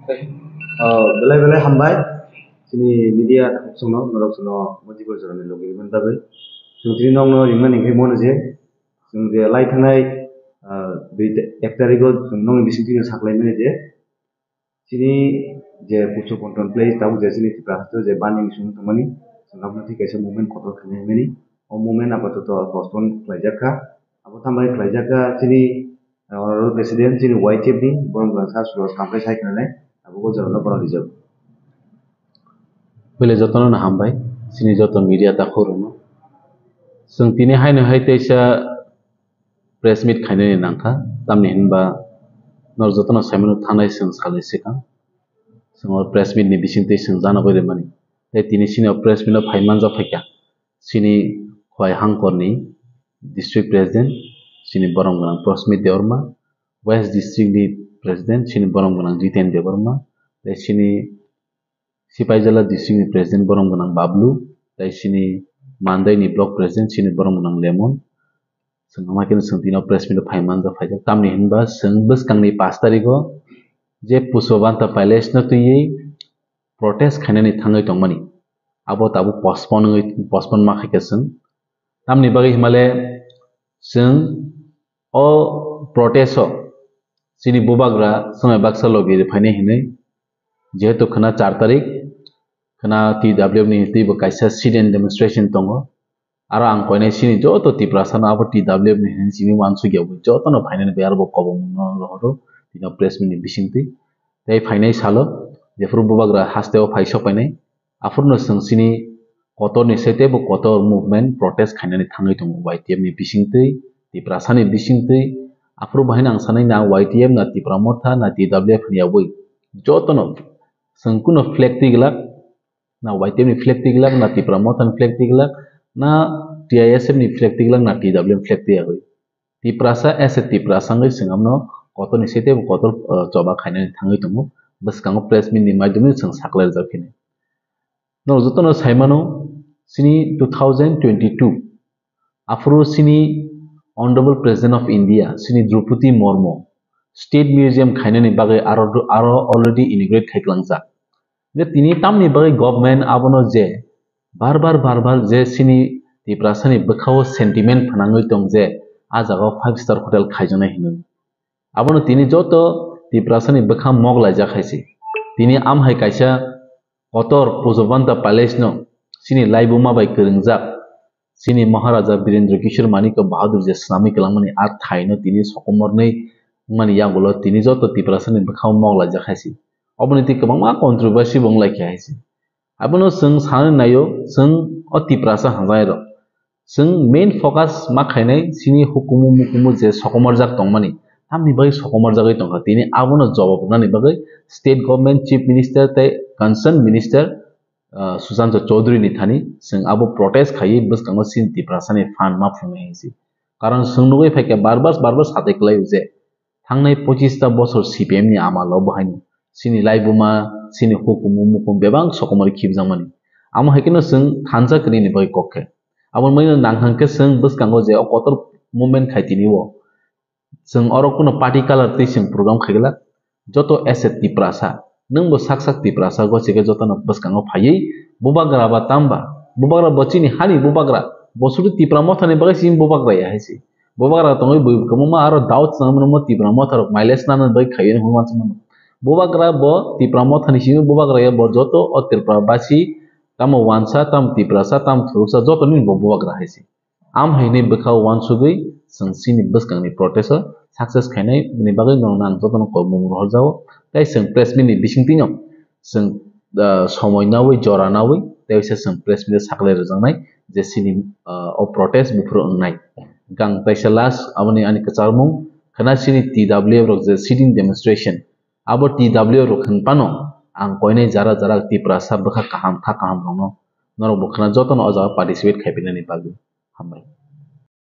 Belai belai hambai sini media sungno norok sungno mojibo jorani logi man bagai sungtri nong no ringman ingkai mon je sung je lai thanai dui ek tarigo nong bisingti saklai mane je sini je pucho control play tahu je sini tiba hasto je banding sung tumani sungapna ti kaisa movement kotor khane mani o movement apato postpone klaijaka abo tambai klaijaka sini president sini YTF ni borong sa sulos kampai sai kana abo ko jorno borong rijab bele jotono na hambai sini joton media ta khorono sung tini haino haiteisa press meet khaine ni nangkha tamni hinba nor jotono saimano thanai sung salai sika sung press meet ni bisingte sung jana gore mani te tini sini press meet no phaimanjak phaikya sini khwai hangkorni district president sini borong ganang Prosmit Deorma west district ni president sini borong ganang Jiten Deorma te sini Sipaijala district ni president borong ganang Bablu te sini Mandai ni block president sini borong ganang Lemon sung amakin sung tino press meet phaimanjak phaikya tamni hinba sung buskang ni 5 tariko je Pusobanta Palace no tuyi protest khainani thangai tongmani abo tabu postpone ma khaikya sung tamni bagi himale sung o protest o sini bubagra sungai baksa logi phaine hinai jehetu khana 4 tarik khana TW ni tibo kaisa sit-in demonstration tongo aro ang koinai sini joto tiprasana abo TW ni hin simi wansu gyabo joto no phaine be arbo kobom no rohoro tino press meet ni bisingti tei phainai salo jefru bubagra hasteo phaisok painai afurno sung sini kotor ni sete bo kotor movement protest khainani thangai tongo YTF ni bisingti tiprasani bisingti afru bahina ang sanai na YTF na tipramotha na TWF ni abui joto no sung kuno flag tiglak na YTF ni flag tiglak na tipramotha ni flag tiglak na TISF ni flag tiglak na TWF flag tiagui tiprasa as a tiprasa ngai singamno kotor ni sete bo kotor choba khainani thangai tongo baskango press meet ni maidumi sung saklai jakini no jotono saimano sini 2022 afro sini honorable president of India sini Draupadi Murmu state museum khainani bagai aro already inaugurate khaiklangja je tini tamni bagai government abono je bar je sini tiprasani bakhao sentiment phanangoi tong je ajago 5-star hotel khaijanai hinui abono tini joto tiprasani bakham moglai jakhaisi tini amhai kaisa kotor Pusobanta Palace no sini laibuma bai keringjak sini Maharaja Birendra Kishore Manika Bahadur je slami kelangmani ar thaino tini sokomornei mani yagulo tini joto tiprasani bakham moglai jakhaisi oboni ti kwbangma controversy bonglai khaisi abono sung sane nayo sung o tiprasa hangjai ro sung main focus ma khainai sini hukumu mukumu je sokomorjak tongmani tamni bagai sokomorjagai tongkha tini abono jawab nani bagai state government chief minister tei concerned minister Sushanta Chaudhary ni thani sung abo protest khai buskango sin tiprasani fan ma phungai hisi karon sung nugui phaikya barbar satai klai uje thangnai 25 ta bochor CPM ni amalo bahaini sini laibuma sini hukumu mukum bebang sokomori khibjamani amo haikino sung thanja kini ni bagai kokke abo maino nanghangke sung buskango je kotor movement khaitini wo sung oro kuno party color ti sung program khaigala joto asset tiprasa nungbo sak tiprasa go chike joto no buskango phaiyi bubagra ba tamba bubagra bachini hani bubagra bosuri tipramotha ni bagai sim bubagra ya haisi bubagra tongoi bui kamuma aro doubt namno mo tipramotha rok mileage nana bagai khaiyen human chamo bubagra bo tipramotha ni sim bubagra ya bo joto o tiprabasi tamo wansa tam tiprasa tam thursa joto ni bo bubagra haisi am haini bukha wansugui sung sini buskang ni protest success khainai ni bagai nang joto no ko mum rohjao tai sung press meet ni bisingtino sung সময় nawi jora nawi tai sung press meet saklai rjangnai je sini o protest bufro ongnai gang taisa last amoni ani kacharmung khana sini TW rok je sitting demonstration abo TW rok khanpano ang koinai jara tiprasa bukha kaham rongno norok bukhana joto no oja participate khaipinani bagui hambai